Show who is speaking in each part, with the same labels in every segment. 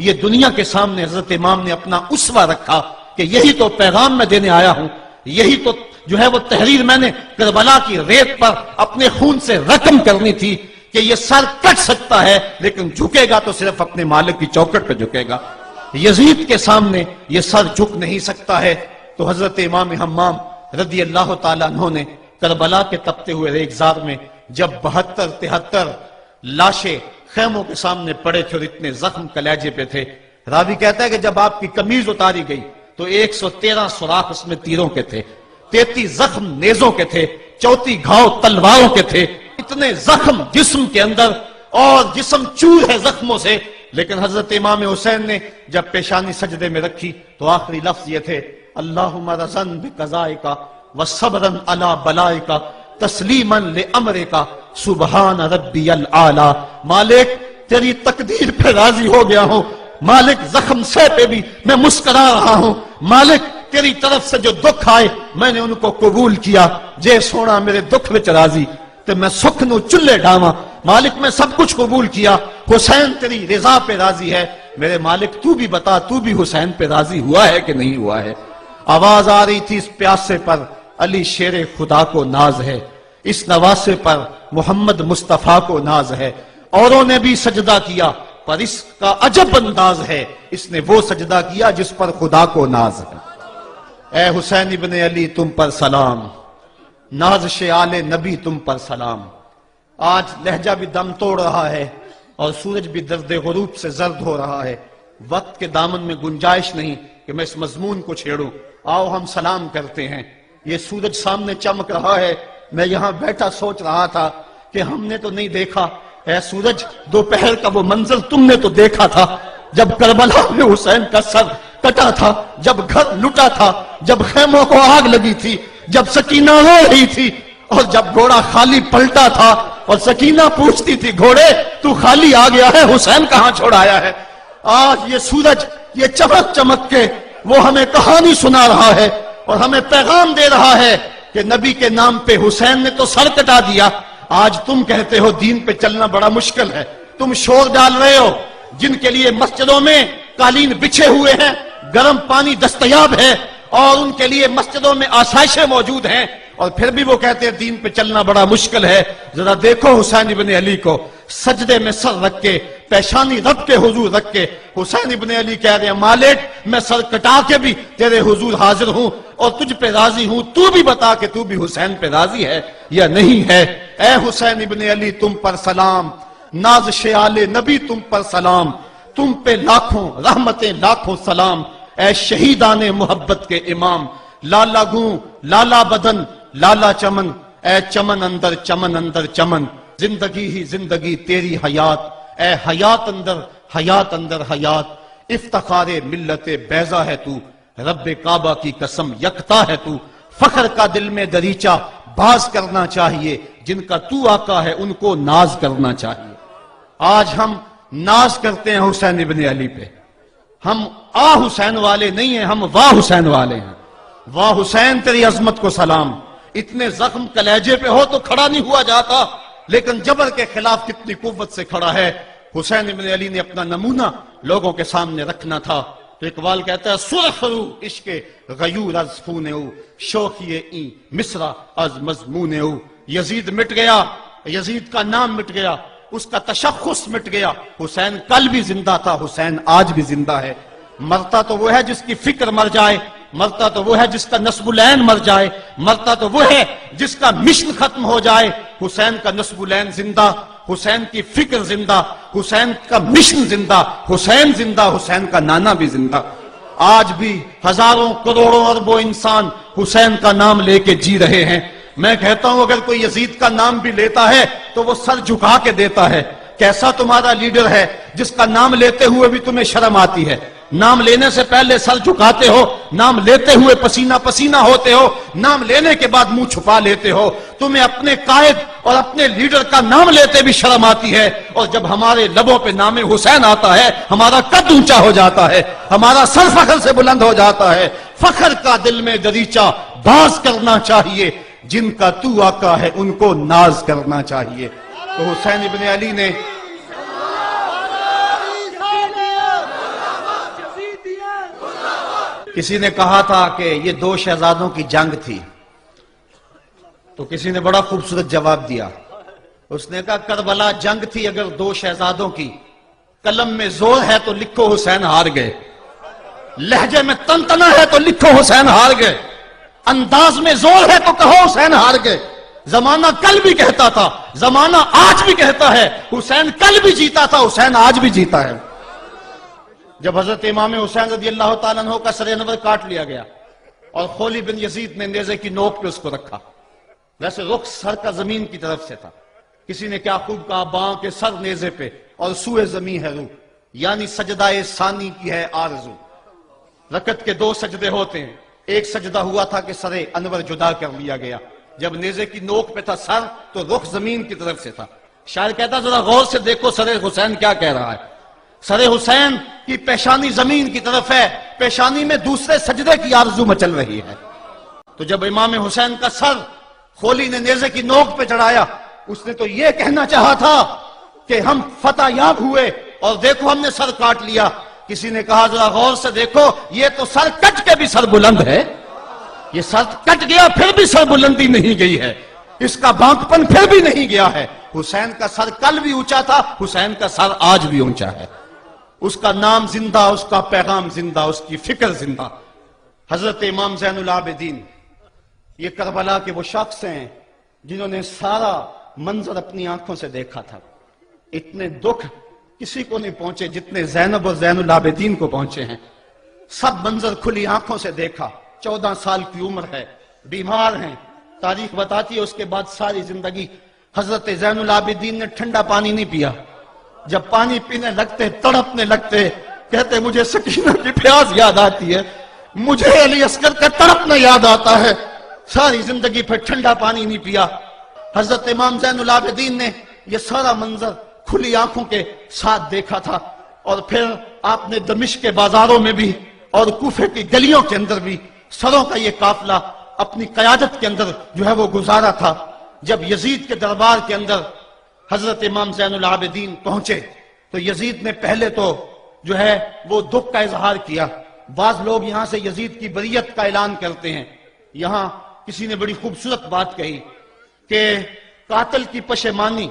Speaker 1: یہ دنیا کے سامنے حضرت امام نے اپنا اسوہ رکھا کہ یہی تو پیغام میں دینے آیا ہوں، یہی تو جو ہے وہ تحریر میں نے کربلا کی ریت پر اپنے خون سے رقم کرنی تھی کہ یہ سر کٹ سکتا ہے لیکن جھکے گا تو صرف اپنے مالک کی چوکٹ پہ جھکے گا، یزید کے سامنے یہ سر جھک نہیں سکتا ہے۔ تو حضرت امام حمام رضی اللہ تعالیٰ عنہ نے کربلا کے تپتے ہوئے ریگزار میں جب 72-73 لاشیں خیموں کے سامنے پڑے تھے اور اتنے زخم کلیجے پہ تھے، راوی کہتا ہے کہ جب آپ کی قمیض اتاری گئی تو 113 سوراخ اس میں تیروں کے تھے، 33 زخم نیزوں کے تھے، 34 گھاؤ تلواروں کے تھے، اتنے زخم جسم کے اندر اور جسم چور ہے زخموں سے۔ لیکن حضرت امام حسین نے جب پیشانی سجدے میں رکھی تو آخری لفظ یہ تھے، اللہم رضن بقضائکا وصبرن علی بلائکا تسلیما لامرکا سبحان ربی العالی۔ مالک تیری تقدیر پہ راضی ہو گیا ہوں، مالک زخم سے پہ بھی میں مسکرا رہا ہوں، مالک تیری طرف سے جو دکھ آئے میں نے ان کو قبول کیا، جے سونا میرے دکھ وچ راضی تو میں سکھ نو چلے ڈاواں، مالک میں سب کچھ قبول کیا، حسین تیری رضا پہ راضی ہے، میرے مالک تو بھی بتا تو بھی حسین پہ راضی ہوا ہے کہ نہیں ہوا ہے۔ آواز آ رہی تھی اس پیاسے پر علی شیر خدا کو ناز ہے، اس نواسے پر محمد مصطفیٰ کو ناز ہے، اوروں نے بھی سجدہ کیا پر اس کا عجب انداز ہے، اس نے وہ سجدہ کیا جس پر خدا کو ناز ہے۔ اے حسین ابن علی تم پر سلام، نازش آل نبی تم پر سلام۔ آج لہجہ بھی دم توڑ رہا ہے اور سورج بھی درد غروب سے زرد ہو رہا ہے، وقت کے دامن میں گنجائش نہیں کہ میں اس مضمون کو چھیڑوں، آؤ ہم سلام کرتے ہیں۔ یہ سورج سامنے چمک رہا ہے، میں یہاں بیٹھا سوچ رہا تھا کہ ہم نے تو نہیں دیکھا، اے سورج دوپہر کا وہ منظر تم نے تو دیکھا تھا جب کربلا میں حسین کا سر کٹا تھا، جب گھر لٹا تھا، جب خیموں کو آگ لگی تھی، جب سکینہ رو رہی تھی اور جب گھوڑا خالی پلٹا تھا اور سکینہ پوچھتی تھی گھوڑے تو خالی آ گیا ہے، حسین کہاں چھوڑ آیا ہے۔ آج یہ سورج یہ چمک چمک کے وہ ہمیں کہانی سنا رہا ہے اور ہمیں پیغام دے رہا ہے کہ نبی کے نام پہ حسین نے تو سر کٹا دیا، آج تم کہتے ہو دین پہ چلنا بڑا مشکل ہے، تم شور ڈال رہے ہو، جن کے لیے مسجدوں میں قالین بچھے ہوئے ہیں، گرم پانی دستیاب ہے اور ان کے لیے مسجدوں میں آسائشیں موجود ہیں، اور پھر بھی وہ کہتے ہیں دین پہ چلنا بڑا مشکل ہے۔ ذرا دیکھو حسین ابن علی کو سجدے میں سر رکھ کے، پیشانی رب کے حضور رکھ کے حسین ابن علی کہہ رہے ہیں مالک میں سر کٹا کے بھی تیرے حضور حاضر ہوں اور تجھ پہ راضی ہوں، تو بھی بتا کہ تو بھی حسین پہ راضی ہے یا نہیں ہے۔ اے حسین ابن علی تم پر سلام، نازش آل نبی تم پر سلام، تم پہ لاکھوں رحمتیں لاکھوں سلام، اے شہیدان محبت کے امام، لالا گوں لالا بدن لالا چمن، اے چمن اندر چمن اندر چمن، زندگی ہی زندگی تیری حیات، اے حیات اندر حیات اندر حیات، افتخار ملت بیضا ہے تو، رب کعبہ کی قسم یکتا ہے تو، فخر کا دل میں دریچہ باز کرنا چاہیے، جن کا تو آقا ہے ان کو ناز کرنا چاہیے۔ آج ہم ناز کرتے ہیں حسین ابن علی پہ، ہم آ حسین والے نہیں ہیں، ہم واہ حسین والے ہیں۔ واہ حسین تیری عظمت کو سلام، اتنے زخم کلیجے پہ ہو تو کھڑا نہیں ہوا جاتا، لیکن جبر کے خلاف کتنی قوت سے کھڑا ہے۔ حسین ابن علی نے اپنا نمونہ لوگوں کے سامنے رکھنا تھا، تو اقبال کہتا ہے سرخ رو عشق غیور از خون او، شوخی این مصرع از مضمون او۔ یزید مٹ گیا، یزید کا نام مٹ گیا، اس کا تشخص مٹ گیا، حسین کل بھی زندہ تھا، حسین آج بھی زندہ ہے۔ مرتا تو وہ ہے جس کی فکر مر جائے، مرتا تو وہ ہے جس کا نسب العین مر جائے، مرتا تو وہ ہے جس کا مشن ختم ہو جائے۔ حسین کا نسب العین زندہ، حسین کی فکر زندہ، حسین کا مشن زندہ، حسین زندہ، حسین کا نانا بھی زندہ۔ آج بھی ہزاروں کروڑوں اربوں انسان حسین کا نام لے کے جی رہے ہیں۔ میں کہتا ہوں اگر کوئی یزید کا نام بھی لیتا ہے تو وہ سر جھکا کے دیتا ہے۔ کیسا تمہارا لیڈر ہے جس کا نام لیتے ہوئے بھی تمہیں شرم آتی ہے؟ نام لینے سے پہلے سر جھکاتے ہو، نام لیتے ہوئے پسینہ پسینہ ہوتے ہو، نام لینے کے بعد منہ چھپا لیتے ہو۔ تمہیں اپنے قائد اور اپنے لیڈر کا نام لیتے بھی شرم آتی ہے، اور جب ہمارے لبوں پہ نام حسین آتا ہے ہمارا قد اونچا ہو جاتا ہے، ہمارا سر فخر سے بلند ہو جاتا ہے۔ فخر کا دل میں دریچہ باز کرنا چاہیے، جن کا تو آقا ہے ان کو ناز کرنا چاہیے۔ تو حسین ابن علی نے کسی نے کہا تھا کہ یہ دو شہزادوں کی جنگ تھی، تو کسی نے بڑا خوبصورت جواب دیا. اس نے کہا کربلا جنگ تھی اگر دو شہزادوں کی، قلم میں زور ہے تو لکھو حسین ہار گئے، لہجے میں تنتنا ہے تو لکھو حسین ہار گئے، انداز میں زور ہے تو کہو حسین ہار گئے. زمانہ کل بھی کہتا تھا، زمانہ آج بھی کہتا ہے، حسین کل بھی جیتا تھا، حسین آج بھی جیتا ہے. جب حضرت امام حسین رضی اللہ تعالیٰ عنہ کا سر انور کاٹ لیا گیا اور خولی بن یزید نے نیزے کی نوک پہ اس کو رکھا، ویسے رخ سر کا زمین کی طرف سے تھا. کسی نے کیا خوب کہا، باں کے سر نیزے پہ اور سوئے زمین ہے روح، یعنی سجدہ ثانی کی ہے آرزو. رکعت کے دو سجدے ہوتے ہیں، ایک سجدہ ہوا تھا کہ سر انور جدا کر لیا گیا، جب نیزے کی نوک پہ تھا سر تو رخ زمین کی طرف سے تھا. شاعر کہتا ذرا غور سے دیکھو سر حسین کیا کہہ رہا ہے. سر حسین کی پیشانی زمین کی طرف ہے، پیشانی میں دوسرے سجدے کی آرزو مچل رہی ہے. تو جب امام حسین کا سر خولی نے نیزے کی نوک پہ چڑھایا، اس نے تو یہ کہنا چاہا تھا کہ ہم فتح یاب ہوئے اور دیکھو ہم نے سر کاٹ لیا. کسی نے کہا ذرا غور سے دیکھو، یہ تو سر کٹ کے بھی سر بلند ہے، یہ سر کٹ گیا پھر بھی سر بلندی نہیں گئی ہے، اس کا بانکپن پھر بھی نہیں گیا ہے. حسین کا سر کل بھی اونچا تھا، حسین کا سر آج بھی اونچا ہے. اس کا نام زندہ، اس کا پیغام زندہ، اس کی فکر زندہ. حضرت امام زین العابدین یہ کربلا کے وہ شخص ہیں جنہوں نے سارا منظر اپنی آنکھوں سے دیکھا تھا. اتنے دکھ کسی کو نہیں پہنچے جتنے زینب اور زین العابدین کو پہنچے ہیں. سب منظر کھلی آنکھوں سے دیکھا. 14 سال کی عمر ہے، بیمار ہیں. تاریخ بتاتی ہے اس کے بعد ساری زندگی حضرت زین العابدین نے ٹھنڈا پانی نہیں پیا. جب پانی پینے لگتے تڑپنے لگتے، کہتے مجھے سکینہ کی پیاس یاد آتی ہے، مجھے علی اصغر کا تڑپنا یاد آتا ہے. ساری زندگی پھر ٹھنڈا پانی نہیں پیا. حضرت امام زین العابدین نے یہ سارا منظر کھلی آنکھوں کے ساتھ دیکھا تھا. اور پھر آپ نے دمشق کے بازاروں میں بھی اور کوفے کی گلیوں کے اندر بھی سروں کا یہ قافلہ اپنی قیادت کے اندر جو ہے وہ گزارا تھا. جب یزید کے دربار کے اندر حضرت امام زین العابدین پہنچے تو یزید نے پہلے تو جو ہے وہ دکھ کا اظہار کیا. بعض لوگ یہاں سے یزید کی بریت کا اعلان کرتے ہیں. یہاں کسی نے بڑی خوبصورت بات کہی کہ قاتل کی پشیمانی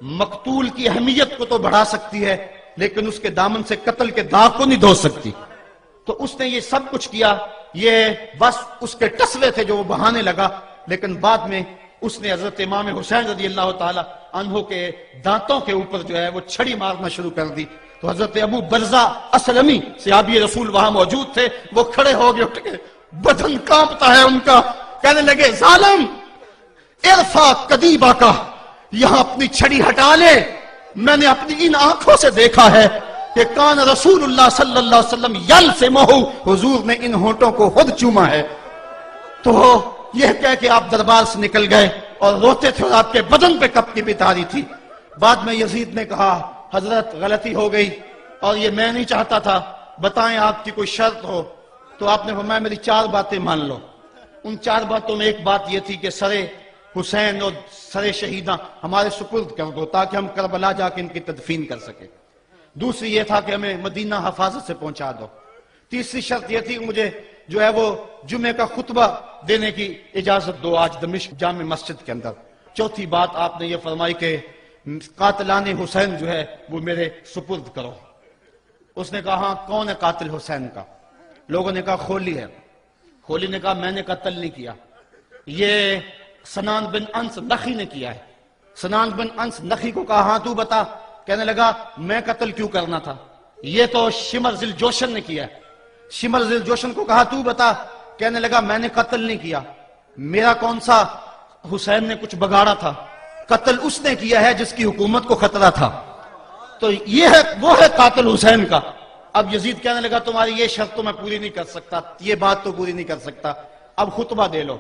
Speaker 1: مقتول کی اہمیت کو تو بڑھا سکتی ہے لیکن اس کے دامن سے قتل کے داغ کو نہیں دھو سکتی. تو اس نے یہ سب کچھ کیا، یہ بس اس کے ٹسلے تھے جو وہ بہانے لگا. لیکن بعد میں اس نے حضرت امام حسین رضی اللہ تعالی عنہ کے دانتوں کے اوپر جو ہے وہ چھڑی مارنا شروع کر دی. تو حضرت ابو برزہ اسلمی صحابی رسول وہاں موجود تھے، وہ کھڑے ہو گئے، اٹھ کے بدن کانپتا ہے ان کا. کہنے لگے ظالم ارفع قدیبہ کا، یہاں اپنی چھڑی ہٹا لے. میں نے اپنی ان آنکھوں سے دیکھا ہے کہ کان رسول اللہ صلی اللہ علیہ وسلم یلسمہ، حضور نے ان ہونٹوں کو خود چوما ہے. تو یہ کہہ کہ آپ دربار سے نکل گئے اور روتے تھے اور آپ کے بدن پہ کپ کی بھی تاری تھی. بعد میں یزید نے کہا حضرت غلطی ہو گئی اور یہ میں نہیں چاہتا تھا، بتائیں آپ کی کوئی شرط ہو. تو آپ نے فرمایا میری 4 باتیں مان لو. ان 4 باتوں میں ایک بات یہ تھی کہ سر حسین اور سر شہیداں ہمارے سپرد کر دو تاکہ ہم کربلا جا کے ان کی تدفین کر سکیں. دوسری یہ تھا کہ ہمیں مدینہ حفاظت سے پہنچا دو. تیسری شرط یہ تھی کہ مجھے جو ہے وہ جمعے کا خطبہ دینے کی اجازت دو آج دمشق جامع مسجد کے اندر. چوتھی بات آپ نے یہ فرمائی کہ قاتلان حسین جو ہے وہ میرے سپرد کرو. اس نے کہا ہاں کون ہے قاتل حسین کا؟ لوگوں نے کہا خولی ہے. خولی نے کہا میں نے قتل نہیں کیا، یہ سنان بن انس نخی نے کیا ہے. سنان بن انس نخی کو کہا ہاں تو بتا. کہنے لگا میں قتل کیوں کرنا تھا، یہ تو شمر ذل جوشن نے کیا ہے. شمر ذل جوشن کو کہا تو بتا. کہنے لگا میں نے قتل نہیں کیا، میرا کون سا حسین نے کچھ بگاڑا تھا، قتل اس نے کیا ہے جس کی حکومت کو خطرہ تھا. تو یہ ہے وہ ہے قاتل حسین کا. اب یزید کہنے لگا تمہاری یہ شرط تو میں پوری نہیں کر سکتا، یہ بات تو پوری نہیں کر سکتا، اب خطبہ دے لو.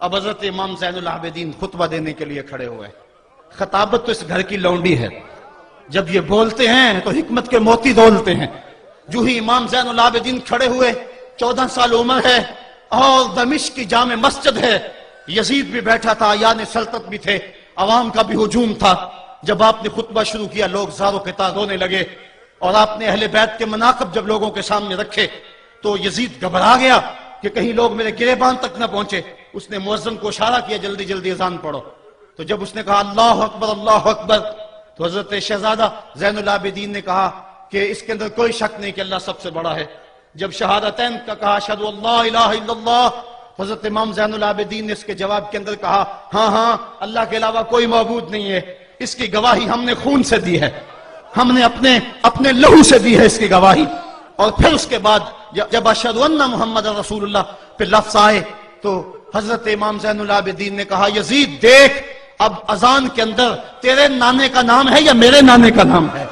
Speaker 1: اب حضرت امام زین العابدین خطبہ دینے کے لیے کھڑے ہوئے. خطابت تو اس گھر کی لونڈی ہے، جب یہ بولتے ہیں تو حکمت کے موتی دولتے ہیں. جو ہی امام زین العابدین کھڑے ہوئے، 14 سال عمر ہے اور دمشق کی جامع مسجد ہے. یزید بھی بیٹھا تھا، یعنی سلطنت بھی تھے، عوام کا بھی ہجوم تھا. جب آپ نے خطبہ شروع کیا لوگ زار و قطار رونے لگے اور آپ نے اہل بیت کے مناقب جب لوگوں کے سامنے رکھے تو یزید گھبرا گیا کہ کہیں لوگ میرے گریبان تک نہ پہنچے. اس نے مؤذن کو اشارہ کیا جلدی جلدی اذان پڑھو. تو جب اس نے کہا اللہ اکبر تو حضرت شہزادہ زین العابدین نے کہا کہ اس کے اندر کوئی شک نہیں کہ اللہ سب سے بڑا ہے. جب شہادتین کا کہا اشہد ان لا الہ الا اللہ، حضرت امام زین العابدین نے اس کے جواب کے اندر کہا ہاں اللہ کے علاوہ کوئی معبود نہیں ہے، اس کی گواہی ہم نے خون سے دی ہے، ہم نے اپنے لہو سے دی ہے اس کی گواہی. اور پھر اس کے بعد جب اشہد ان محمد رسول اللہ پہ لفظ آئے تو حضرت امام زین العابدین نے کہا یزید دیکھ، اب اذان کے اندر تیرے نانے کا نام ہے یا میرے نانے کا نام ہے؟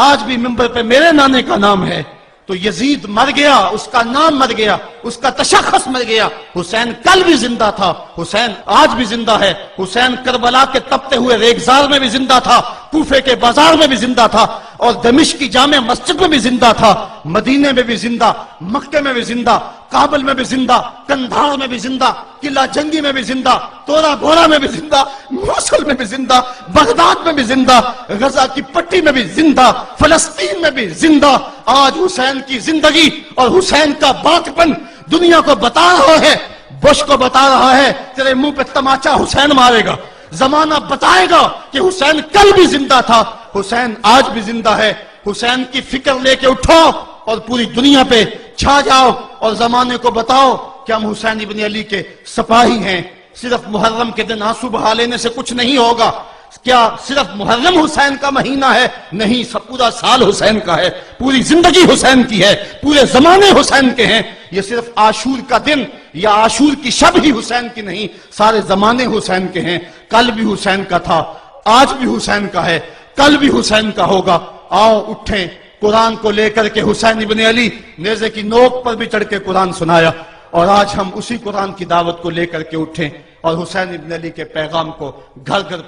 Speaker 1: آج بھی منبر پہ میرے نانے کا نام ہے. تو یزید مر گیا، اس کا نام مر گیا، اس کا تشخص مر گیا. حسین کل بھی زندہ تھا، حسین آج بھی زندہ ہے. حسین کربلا کے تپتے ہوئے ریگزار میں بھی زندہ تھا، کوفے کے بازار میں بھی زندہ تھا، اور دمشق کی جامع مسجد میں بھی زندہ تھا، مدینے میں بھی زندہ، مکے میں بھی زندہ، کابل میں بھی زندہ، کندھار میں بھی زندہ، قلعہ جنگی میں بھی زندہ، تورا بورا میں بھی زندہ، موصل میں بھی زندہ، بغداد میں بھی زندہ، غزہ کی پٹی میں بھی زندہ، فلسطین میں بھی زندہ. آج حسین کی زندگی اور حسین کا باقپن دنیا کو بتا رہا ہے، بش کو بتا رہا ہے تیرے منہ پہ تماچا حسین مارے گا. زمانہ بتائے گا کہ حسین کل بھی زندہ تھا، حسین آج بھی زندہ ہے. حسین کی فکر لے کے اٹھو اور پوری دنیا پہ چھا جاؤ اور زمانے کو بتاؤ کہ ہم حسین ابن علی کے سپاہی ہیں. صرف محرم کے دن آنسو بہا لینے سے کچھ نہیں ہوگا. کیا صرف محرم حسین کا مہینہ ہے؟ نہیں، سب پورا سال حسین کا ہے، پوری زندگی حسین کی ہے، پورے زمانے حسین کے ہیں. یہ صرف عاشور کا دن یا عاشور کی شب ہی حسین کی نہیں، سارے زمانے حسین کے ہیں. کل بھی حسین کا تھا، آج بھی حسین کا ہے، کل بھی حسین کا ہوگا. آؤ اٹھیں، قرآن کو لے کر کے حسین ابن علی نیزے کی نوک پر بھی چڑھ کے قرآن سنایا، اور آج ہم اسی قرآن کی دعوت کو لے کر کے اٹھیں اور حسین ابن علی کے پیغام کو گھر گھر